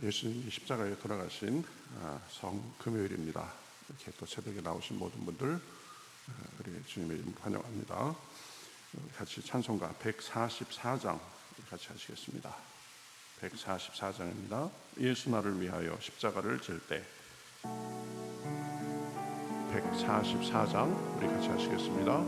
예수님이 십자가에 돌아가신 성금요일입니다. 이렇게 또 새벽에 나오신 모든 분들 우리 주님의 이름 환영합니다. 같이 찬송가 144장 같이 하시겠습니다. 144장입니다. 예수 나를 위하여 십자가를 질 때. 144장 우리 같이 하시겠습니다.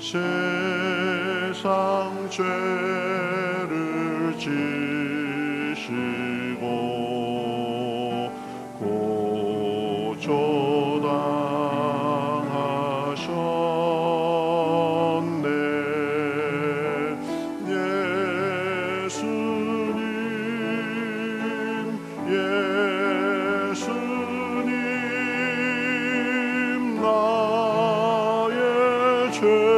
세상 죄를 지시고 고초당하셨네. 예수님 나의 죄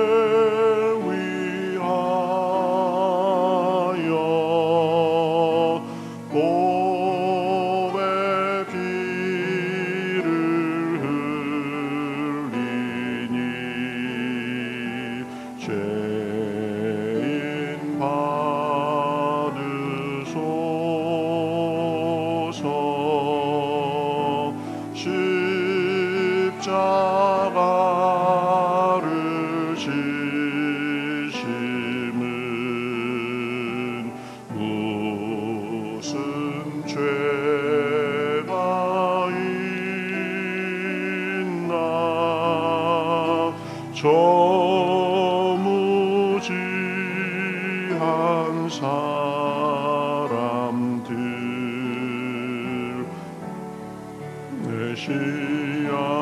십자가를 지심은 무슨 죄가 있나. 저무지한 사람들 메시아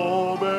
법의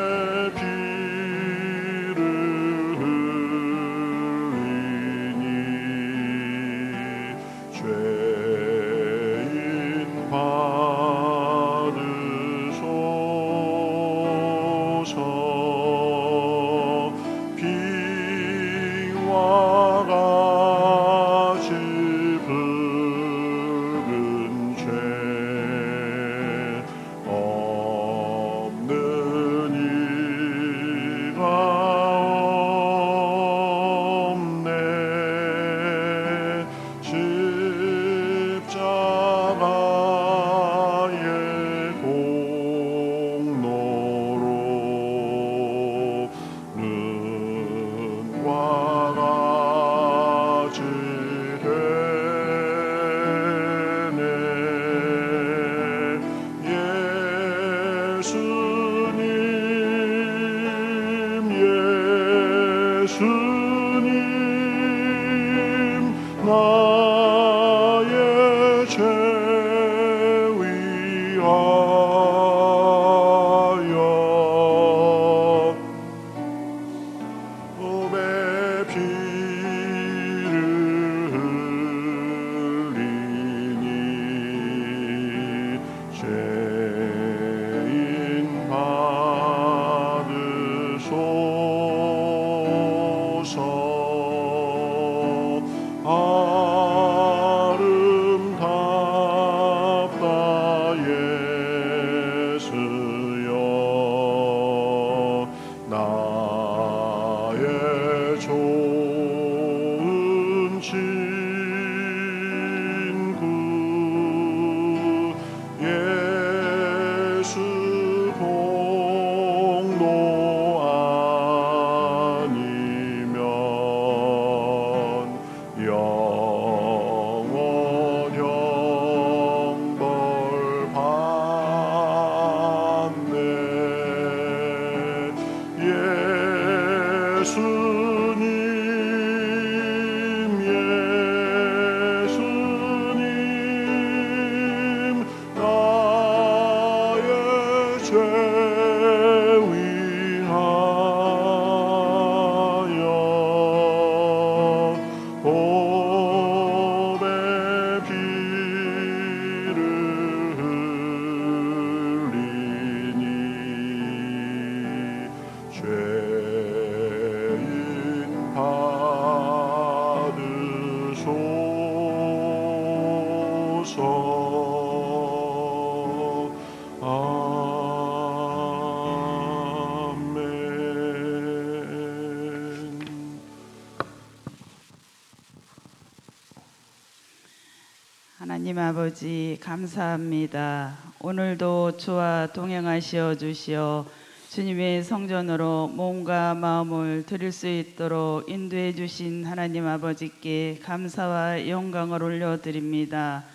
하나님 아버지 감사합니다. 오늘도 주와 동행하시어 주시어 주님의 성전으로 몸과 마음을 드릴 수 있도록 인도해 주신 하나님 아버지께 감사와 영광을 올려드립니다.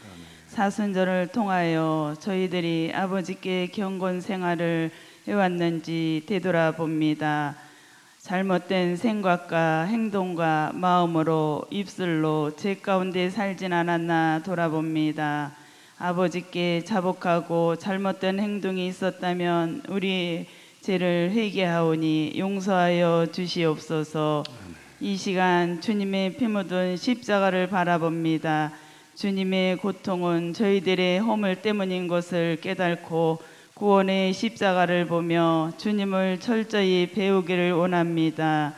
사순절을 통하여 저희들이 아버지께 경건 생활을 해왔는지 되돌아봅니다. 잘못된 생각과 행동과 마음으로 입술로 죄 가운데 살진 않았나 돌아봅니다. 아버지께 자복하고 잘못된 행동이 있었다면 우리 죄를 회개하오니 용서하여 주시옵소서. 이 시간 주님의 피 묻은 십자가를 바라봅니다. 주님의 고통은 저희들의 허물 때문인 것을 깨닫고 구원의 십자가를 보며 주님을 철저히 배우기를 원합니다.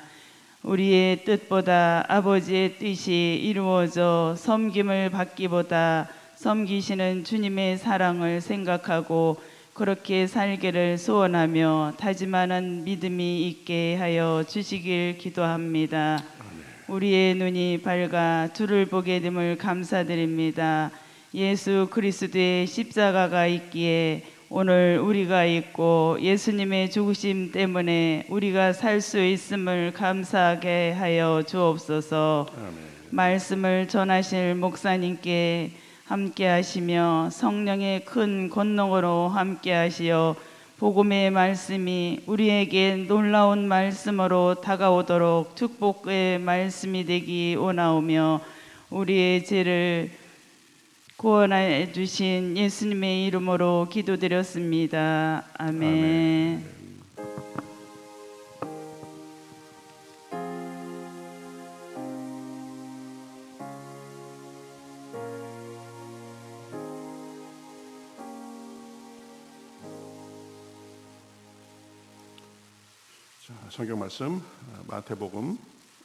우리의 뜻보다 아버지의 뜻이 이루어져 섬김을 받기보다 섬기시는 주님의 사랑을 생각하고 그렇게 살기를 소원하며 다짐하는 믿음이 있게 하여 주시길 기도합니다. 우리의 눈이 밝아 주를 보게 됨을 감사드립니다. 예수 그리스도의 십자가가 있기에 오늘 우리가 있고 예수님의 죽으심 때문에 우리가 살 수 있음을 감사하게 하여 주옵소서. 말씀을 전하실 목사님께 함께 하시며 성령의 큰 권능으로 함께 하시어 복음의 말씀이 우리에게 놀라운 말씀으로 다가오도록 축복의 말씀이 되기 원하오며 우리의 죄를 구원해 주신 예수님의 이름으로 기도드렸습니다. 아멘. 자, 성경 말씀 마태복음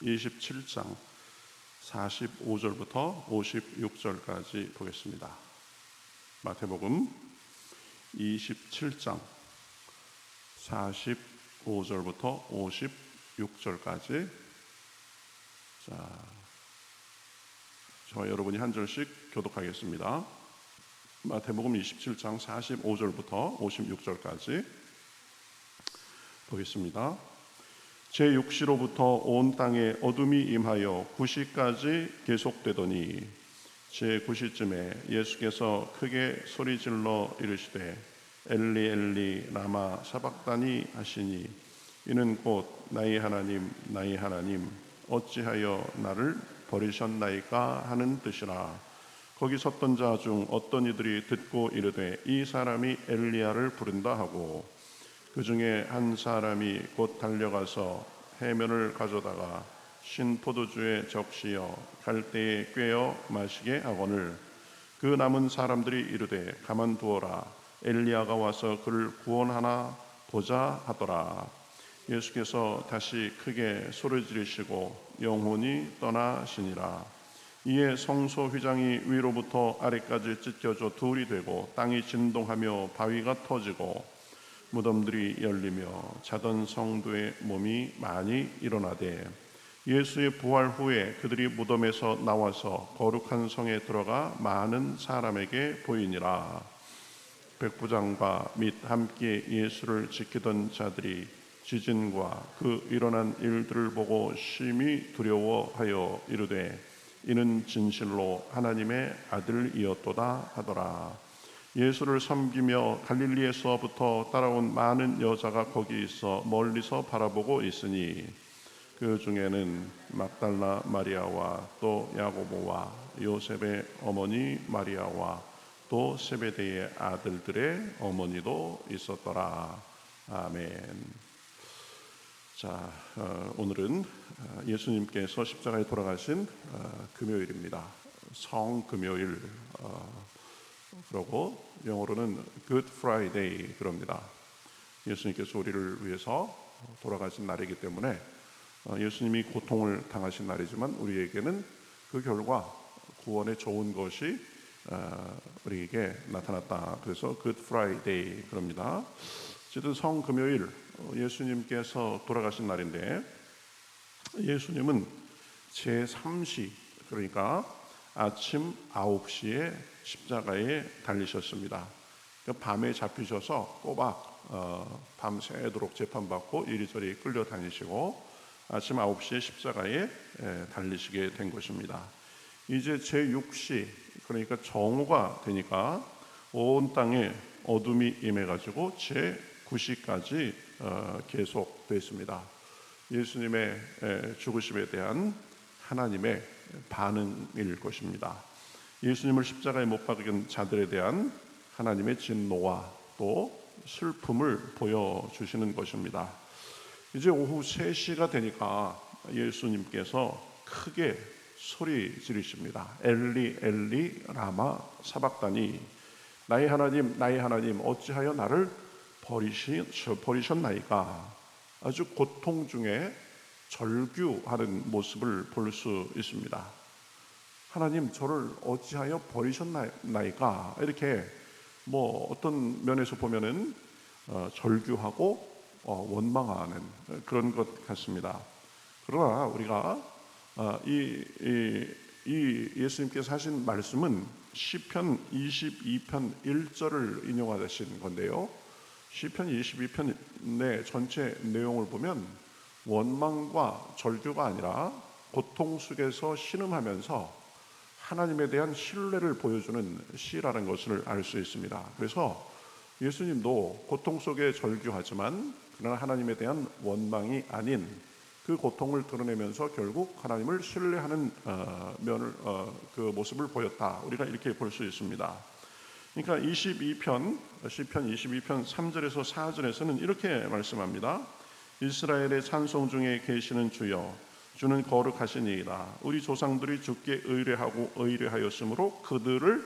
27장 45절부터 56절까지 보겠습니다. 마태복음 27장 45절부터 56절까지. 자, 저와 여러분이 한 절씩 교독하겠습니다. 마태복음 27장 45절부터 56절까지 보겠습니다. 제6시로부터 온 땅에 어둠이 임하여 9시까지 계속되더니 제9시쯤에 예수께서 크게 소리질러 이르시되 엘리 엘리 라마 사박다니 하시니 이는 곧 나의 하나님 나의 하나님 어찌하여 나를 버리셨나이까 하는 뜻이라. 거기 섰던 자 중 어떤 이들이 듣고 이르되 이 사람이 엘리야를 부른다 하고 그 중에 한 사람이 곧 달려가서 해면을 가져다가 신 포도주에 적시어 갈대에 꿰어 마시게 하거늘 그 남은 사람들이 이르되 가만두어라 엘리야가 와서 그를 구원하나 보자 하더라. 예수께서 다시 크게 소리 지르시고 영혼이 떠나시니라. 이에 성소 휘장이 위로부터 아래까지 찢겨져 둘이 되고 땅이 진동하며 바위가 터지고 무덤들이 열리며 자던 성도의 몸이 많이 일어나되 예수의 부활 후에 그들이 무덤에서 나와서 거룩한 성에 들어가 많은 사람에게 보이니라. 백부장과 및 함께 예수를 지키던 자들이 지진과 그 일어난 일들을 보고 심히 두려워하여 이르되 이는 진실로 하나님의 아들이었도다 하더라. 예수를 섬기며 갈릴리에서부터 따라온 많은 여자가 거기 있어 멀리서 바라보고 있으니 그 중에는 막달라 마리아와 또 야고보와 요셉의 어머니 마리아와 또 세베대의 아들들의 어머니도 있었더라. 아멘. 자, 오늘은 예수님께서 십자가에 돌아가신 금요일입니다. 성금요일. 그러고 영어로는 Good Friday 그럽니다. 예수님께서 우리를 위해서 돌아가신 날이기 때문에 예수님이 고통을 당하신 날이지만 우리에게는 그 결과 구원의 좋은 것이 우리에게 나타났다. 그래서 Good Friday 그럽니다. 어쨌든 성금요일 예수님께서 돌아가신 날인데 예수님은 제3시 그러니까 아침 9시에 십자가에 달리셨습니다. 밤에 잡히셔서 꼬박 밤새도록 재판받고 이리저리 끌려다니시고 아침 9시에 십자가에 달리시게 된 것입니다. 이제 제6시, 그러니까 정오가 되니까 온 땅에 어둠이 임해가지고 제9시까지 계속됐습니다. 예수님의 죽으심에 대한 하나님의 반응일 것입니다. 예수님을 십자가에 못 박은 자들에 대한 하나님의 진노와 또 슬픔을 보여주시는 것입니다. 이제 오후 3시가 되니까 예수님께서 크게 소리 지르십니다. 엘리 엘리 라마 사박다니, 나의 하나님 어찌하여 나를 버리셨나이까. 아주 고통 중에 절규하는 모습을 볼 수 있습니다. 하나님 저를 어찌하여 버리셨나이까. 이렇게 어떤 면에서 보면은 절규하고 원망하는 그런 것 같습니다. 그러나 우리가 이 예수님께서 하신 말씀은 시편 22편 1절을 인용하신 건데요. 시편 22편의 전체 내용을 보면 원망과 절규가 아니라 고통 속에서 신음하면서 하나님에 대한 신뢰를 보여주는 시라는 것을 알 수 있습니다. 그래서 예수님도 고통 속에 절규하지만 그러나 하나님에 대한 원망이 아닌 그 고통을 드러내면서 결국 하나님을 신뢰하는 그 모습을 보였다. 우리가 이렇게 볼 수 있습니다. 그러니까 시편 22편 3절에서 4절에서는 이렇게 말씀합니다. 이스라엘의 찬송 중에 계시는 주여, 주는 거룩하시니이다. 우리 조상들이 주께 의뢰하고 의뢰하였으므로 그들을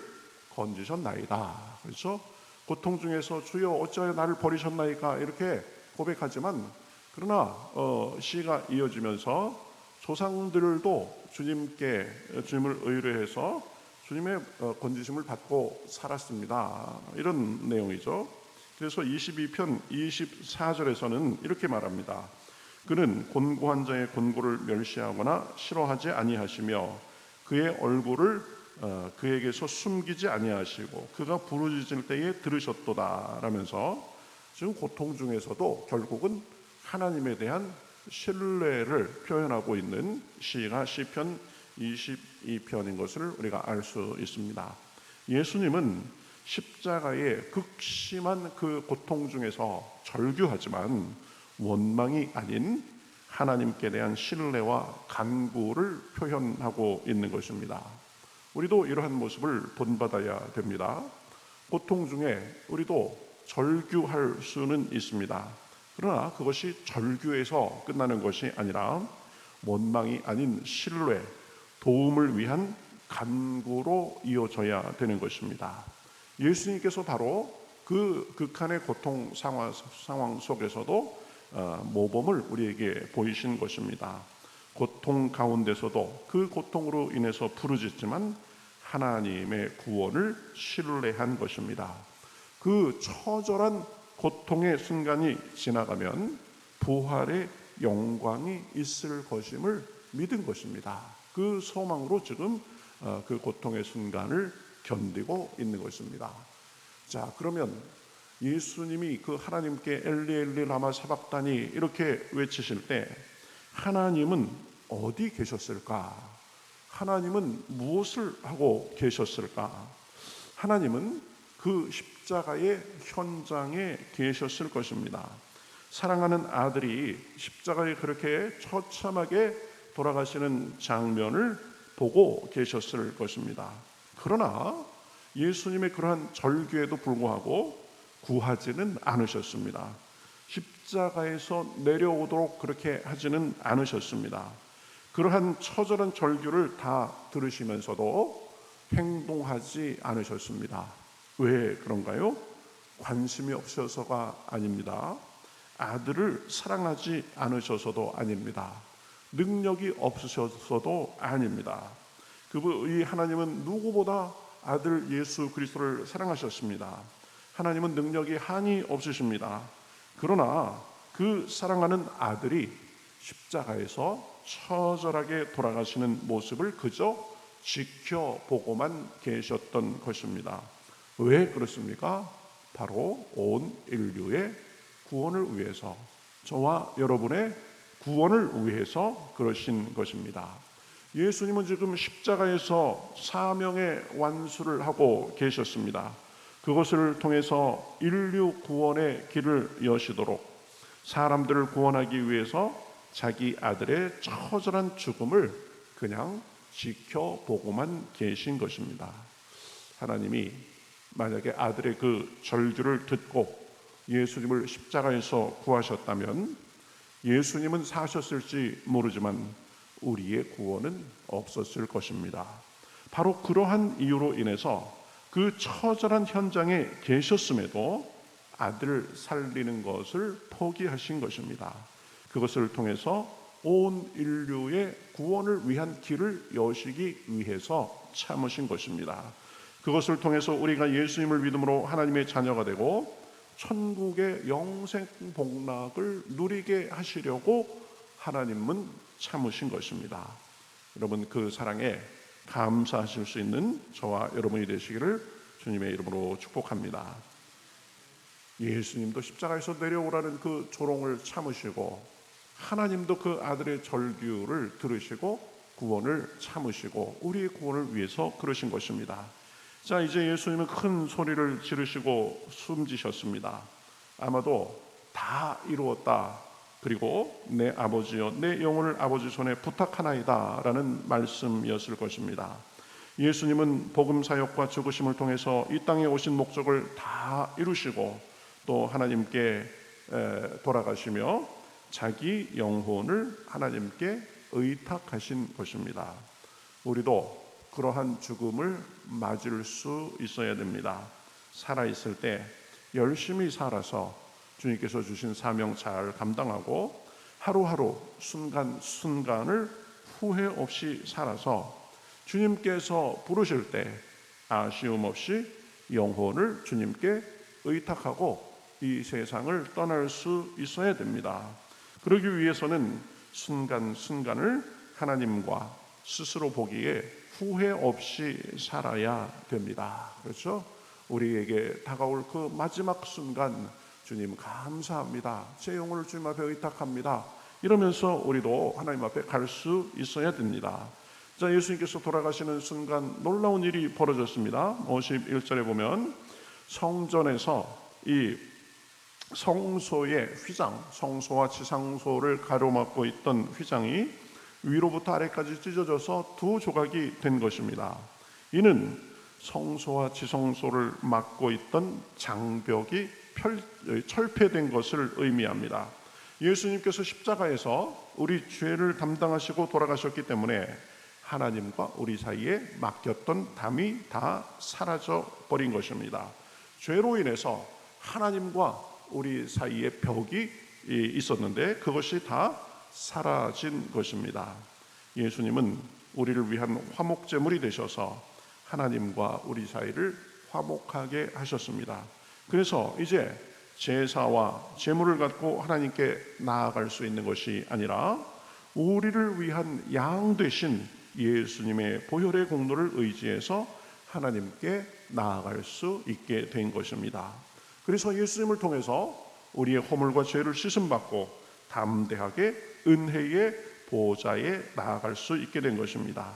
건지셨나이다. 그렇죠? 고통 중에서 주여 어찌하여 나를 버리셨나이까 이렇게 고백하지만 그러나 시가 이어지면서 조상들도 주님을 의뢰해서 주님의 건지심을 받고 살았습니다. 이런 내용이죠. 그래서 22편 24절에서는 이렇게 말합니다. 그는 곤고한 자의 곤고를 멸시하거나 싫어하지 아니하시며 그의 얼굴을 그에게서 숨기지 아니하시고 그가 부르짖을 때에 들으셨도다 라면서 지금 고통 중에서도 결국은 하나님에 대한 신뢰를 표현하고 있는 시가 시편 22편인 것을 우리가 알 수 있습니다. 예수님은 십자가의 극심한 그 고통 중에서 절규하지만 원망이 아닌 하나님께 대한 신뢰와 간구를 표현하고 있는 것입니다. 우리도 이러한 모습을 본받아야 됩니다. 고통 중에 우리도 절규할 수는 있습니다. 그러나 그것이 절규에서 끝나는 것이 아니라 원망이 아닌 신뢰, 도움을 위한 간구로 이어져야 되는 것입니다. 예수님께서 바로 그 극한의 고통 상황 속에서도 모범을 우리에게 보이신 것입니다. 고통 가운데서도 그 고통으로 인해서 부르짖지만 하나님의 구원을 신뢰한 것입니다. 그 처절한 고통의 순간이 지나가면 부활의 영광이 있을 것임을 믿은 것입니다. 그 소망으로 지금 그 고통의 순간을 견디고 있는 것입니다. 자, 그러면 예수님이 그 하나님께 엘리 엘리 라마 사박다니 이렇게 외치실 때 하나님은 어디 계셨을까? 하나님은 무엇을 하고 계셨을까? 하나님은 그 십자가의 현장에 계셨을 것입니다. 사랑하는 아들이 십자가에 그렇게 처참하게 돌아가시는 장면을 보고 계셨을 것입니다. 그러나 예수님의 그러한 절규에도 불구하고 구하지는 않으셨습니다. 십자가에서 내려오도록 그렇게 하지는 않으셨습니다. 그러한 처절한 절규를 다 들으시면서도 행동하지 않으셨습니다. 왜 그런가요? 관심이 없어서가 아닙니다. 아들을 사랑하지 않으셔서도 아닙니다. 능력이 없으셔서도 아닙니다. 이 하나님은 누구보다 아들 예수 그리스도를 사랑하셨습니다. 하나님은 능력이 한이 없으십니다. 그러나 그 사랑하는 아들이 십자가에서 처절하게 돌아가시는 모습을 그저 지켜보고만 계셨던 것입니다. 왜 그렇습니까? 바로 온 인류의 구원을 위해서, 저와 여러분의 구원을 위해서 그러신 것입니다. 예수님은 지금 십자가에서 사명의 완수를 하고 계셨습니다. 그것을 통해서 인류 구원의 길을 여시도록 사람들을 구원하기 위해서 자기 아들의 처절한 죽음을 그냥 지켜보고만 계신 것입니다. 하나님이 만약에 아들의 그 절규를 듣고 예수님을 십자가에서 구하셨다면 예수님은 사셨을지 모르지만 우리의 구원은 없었을 것입니다. 바로 그러한 이유로 인해서 그 처절한 현장에 계셨음에도 아들을 살리는 것을 포기하신 것입니다. 그것을 통해서 온 인류의 구원을 위한 길을 여시기 위해서 참으신 것입니다. 그것을 통해서 우리가 예수님을 믿음으로 하나님의 자녀가 되고 천국의 영생 복락을 누리게 하시려고 하나님은 참으신 것입니다. 여러분, 그 사랑에 감사하실 수 있는 저와 여러분이 되시기를 주님의 이름으로 축복합니다. 예수님도 십자가에서 내려오라는 그 조롱을 참으시고 하나님도 그 아들의 절규를 들으시고 구원을 참으시고 우리의 구원을 위해서 그러신 것입니다. 자, 이제 예수님은 큰 소리를 지르시고 숨지셨습니다. 아마도 다 이루었다, 그리고 내 아버지여 내 영혼을 아버지 손에 부탁하나이다 라는 말씀이었을 것입니다. 예수님은 복음 사역과 죽으심을 통해서 이 땅에 오신 목적을 다 이루시고 또 하나님께 돌아가시며 자기 영혼을 하나님께 의탁하신 것입니다. 우리도 그러한 죽음을 맞을 수 있어야 됩니다. 살아있을 때 열심히 살아서 주님께서 주신 사명 잘 감당하고 하루하루 순간순간을 후회 없이 살아서 주님께서 부르실 때 아쉬움 없이 영혼을 주님께 의탁하고 이 세상을 떠날 수 있어야 됩니다. 그러기 위해서는 순간순간을 하나님과 스스로 보기에 후회 없이 살아야 됩니다. 그렇죠? 우리에게 다가올 그 마지막 순간, 주님 감사합니다, 제 영혼을 주님 앞에 의탁합니다, 이러면서 우리도 하나님 앞에 갈 수 있어야 됩니다. 자, 예수님께서 돌아가시는 순간 놀라운 일이 벌어졌습니다. 51절에 보면 성전에서 이 성소의 휘장, 성소와 지상소를 가로막고 있던 휘장이 위로부터 아래까지 찢어져서 두 조각이 된 것입니다. 이는 성소와 지성소를 막고 있던 장벽이 철폐된 것을 의미합니다. 예수님께서 십자가에서 우리 죄를 담당하시고 돌아가셨기 때문에 하나님과 우리 사이에 막혔던 담이 다 사라져 버린 것입니다. 죄로 인해서 하나님과 우리 사이에 벽이 있었는데 그것이 다 사라진 것입니다. 예수님은 우리를 위한 화목제물이 되셔서 하나님과 우리 사이를 화목하게 하셨습니다. 그래서 이제 제사와 제물을 갖고 하나님께 나아갈 수 있는 것이 아니라 우리를 위한 양 되신 예수님의 보혈의 공로를 의지해서 하나님께 나아갈 수 있게 된 것입니다. 그래서 예수님을 통해서 우리의 허물과 죄를 씻음받고 담대하게 은혜의 보좌에 나아갈 수 있게 된 것입니다.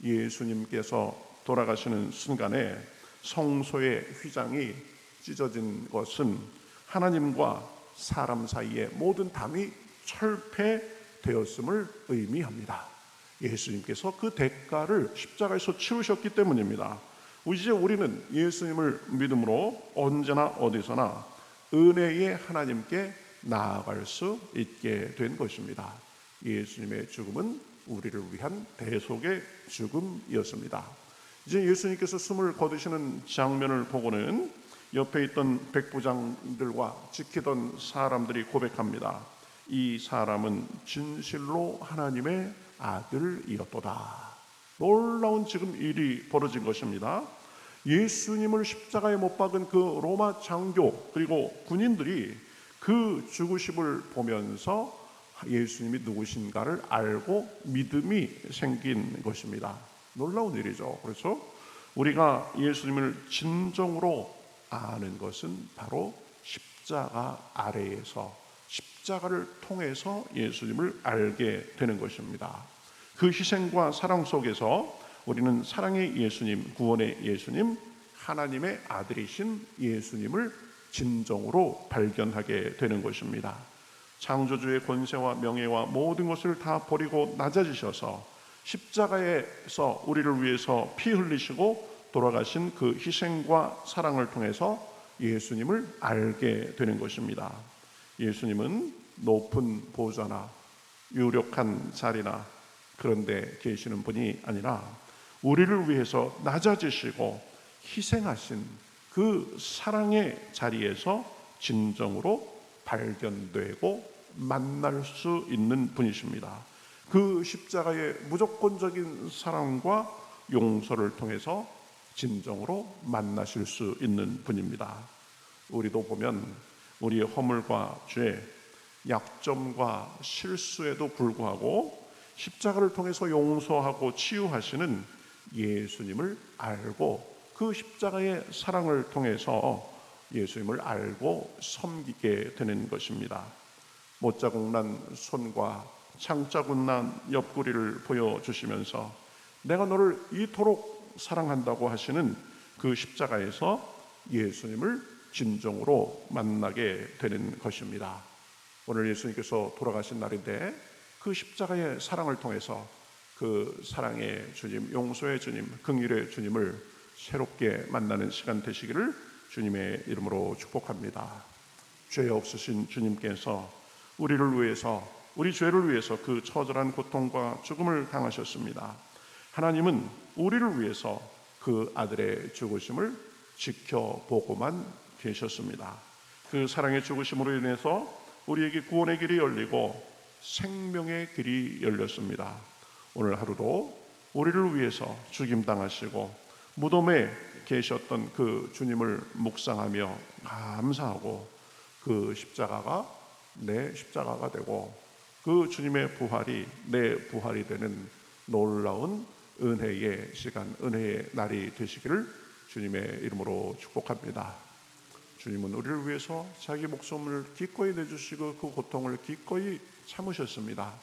예수님께서 돌아가시는 순간에 성소의 휘장이 찢어진 것은 하나님과 사람 사이의 모든 담이 철폐되었음을 의미합니다. 예수님께서 그 대가를 십자가에서 치르셨기 때문입니다. 이제 우리는 예수님을 믿음으로 언제나 어디서나 은혜의 하나님께 나아갈 수 있게 된 것입니다. 예수님의 죽음은 우리를 위한 대속의 죽음이었습니다. 이제 예수님께서 숨을 거두시는 장면을 보고는 옆에 있던 백부장들과 지키던 사람들이 고백합니다. 이 사람은 진실로 하나님의 아들이었도다. 놀라운 지금 일이 벌어진 것입니다. 예수님을 십자가에 못 박은 그 로마 장교 그리고 군인들이 그 죽으심을 보면서 예수님이 누구신가를 알고 믿음이 생긴 것입니다. 놀라운 일이죠. 그래서 우리가 예수님을 진정으로 아는 것은 바로 십자가 아래에서, 십자가를 통해서 예수님을 알게 되는 것입니다. 그 희생과 사랑 속에서 우리는 사랑의 예수님, 구원의 예수님, 하나님의 아들이신 예수님을 진정으로 발견하게 되는 것입니다. 창조주의 권세와 명예와 모든 것을 다 버리고 낮아지셔서 십자가에서 우리를 위해서 피 흘리시고 돌아가신 그 희생과 사랑을 통해서 예수님을 알게 되는 것입니다. 예수님은 높은 보좌나 유력한 자리나 그런 데 계시는 분이 아니라 우리를 위해서 낮아지시고 희생하신 그 사랑의 자리에서 진정으로 발견되고 만날 수 있는 분이십니다. 그 십자가의 무조건적인 사랑과 용서를 통해서 진정으로 만나실 수 있는 분입니다. 우리도 보면 우리의 허물과 죄, 약점과 실수에도 불구하고 십자가를 통해서 용서하고 치유하시는 예수님을 알고 그 십자가의 사랑을 통해서 예수님을 알고 섬기게 되는 것입니다. 못자국 난 손과 창자국 난 옆구리를 보여주시면서 내가 너를 이토록 사랑한다고 하시는 그 십자가에서 예수님을 진정으로 만나게 되는 것입니다. 오늘 예수님께서 돌아가신 날인데 그 십자가의 사랑을 통해서 그 사랑의 주님, 용서의 주님, 긍휼의 주님을 새롭게 만나는 시간 되시기를 주님의 이름으로 축복합니다. 죄 없으신 주님께서 우리를 위해서, 우리 죄를 위해서 그 처절한 고통과 죽음을 당하셨습니다. 하나님은 우리를 위해서 그 아들의 죽으심을 지켜보고만 계셨습니다. 그 사랑의 죽으심으로 인해서 우리에게 구원의 길이 열리고 생명의 길이 열렸습니다. 오늘 하루도 우리를 위해서 죽임당하시고 무덤에 계셨던 그 주님을 묵상하며 감사하고 그 십자가가 내 십자가가 되고 그 주님의 부활이 내 부활이 되는 놀라운 은혜의 시간, 은혜의 날이 되시기를 주님의 이름으로 축복합니다. 주님은 우리를 위해서 자기 목숨을 기꺼이 내주시고 그 고통을 기꺼이 참으셨습니다.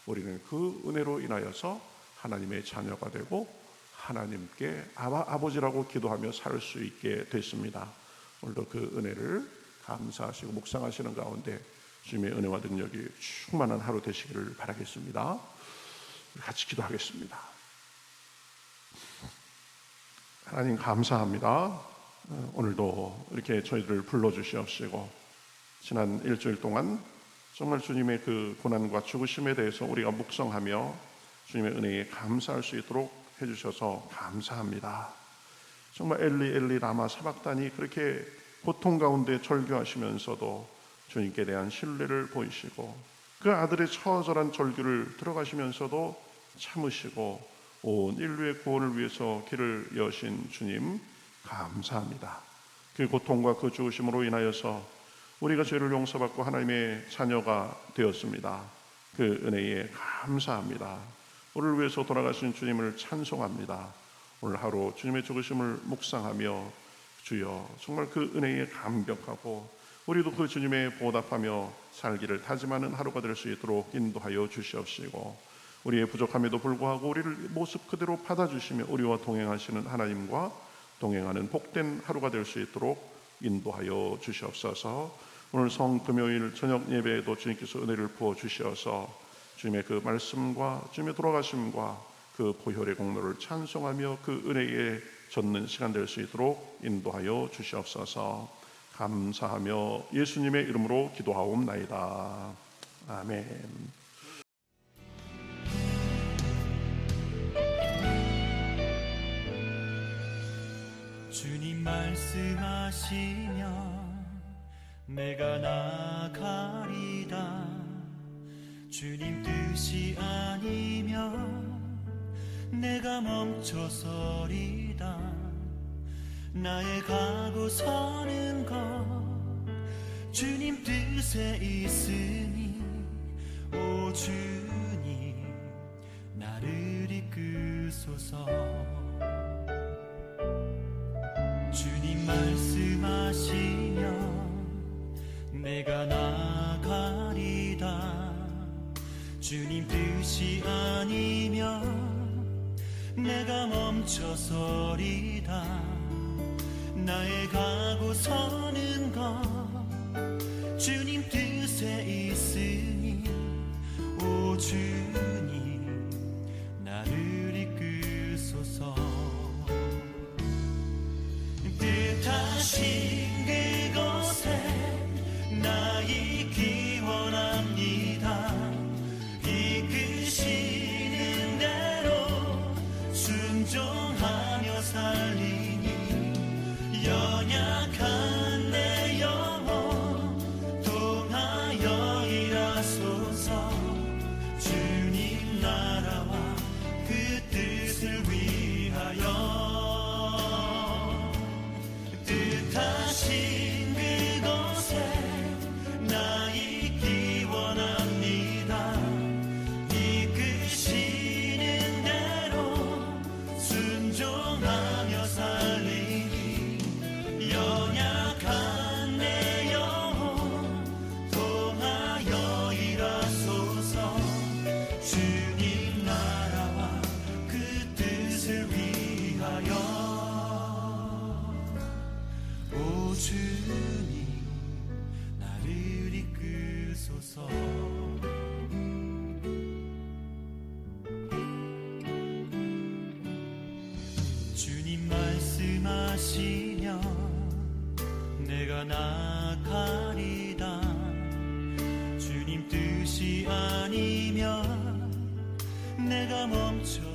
우리는 그 은혜로 인하여서 하나님의 자녀가 되고 하나님께 아버지라고 기도하며 살 수 있게 됐습니다. 오늘도 그 은혜를 감사하시고 묵상하시는 가운데 주님의 은혜와 능력이 충만한 하루 되시기를 바라겠습니다. 같이 기도하겠습니다. 하나님 감사합니다. 오늘도 이렇게 저희들을 불러주시옵시고 지난 일주일 동안 정말 주님의 그 고난과 죽으심에 대해서 우리가 묵상하며 주님의 은혜에 감사할 수 있도록 해주셔서 감사합니다. 정말 엘리 엘리 라마 사박다니 그렇게 고통 가운데 절규하시면서도 주님께 대한 신뢰를 보이시고 그 아들의 처절한 절규를 들어가시면서도 참으시고 온 인류의 구원을 위해서 길을 여신 주님 감사합니다. 그 고통과 그 죽으심으로 인하여서 우리가 죄를 용서받고 하나님의 자녀가 되었습니다. 그 은혜에 감사합니다. 우리를 위해서 돌아가신 주님을 찬송합니다. 오늘 하루 주님의 죽으심을 묵상하며 주여 정말 그 은혜에 감격하고 우리도 그 주님의 보답하며 살기를 다짐하는 하루가 될 수 있도록 인도하여 주시옵시고 우리의 부족함에도 불구하고 우리를 모습 그대로 받아주시며 우리와 동행하시는 하나님과 동행하는 복된 하루가 될 수 있도록 인도하여 주시옵소서. 오늘 성금요일 저녁 예배에도 주님께서 은혜를 부어 주시어서 주님의 그 말씀과 주님의 돌아가심과 그 보혈의 공로를 찬송하며 그 은혜에 젖는 시간 될 수 있도록 인도하여 주시옵소서. 감사하며 예수님의 이름으로 기도하옵나이다. 아멘. 주님 말씀하시면 내가 나가리다. 주님 뜻이 아니면 내가 멈춰서리다. 나의 가고 서는 것 주님 뜻에 있으니 오 주님 나를 이끄소서. 이끄소서. 주님 말씀하시면 내가 나가리다. 주님 뜻이 아니면 내가 멈춰서리다. 나의 가고 서는 것 주님 뜻에 있으니 오 주님 나를 이끄소서. 뜻하신 그곳에 나 있기 원합니다. 이끄시는 대로 순종하며 살리니 연약한 내 영혼 통하여 일하소서. 주님 나라와 그 뜻을 위하여 뜻하신 그곳에 나 있기 원합니다. 이끄시는 대로 순종하며 살리니 연약한 내 영혼 통하여 일하소서. 주님 나라와 그 뜻을 위하여 오 주님 나를 이끄소서. 주님 말씀하시면 내가 나가리다. 주님 뜻이 아니면 내가 멈춰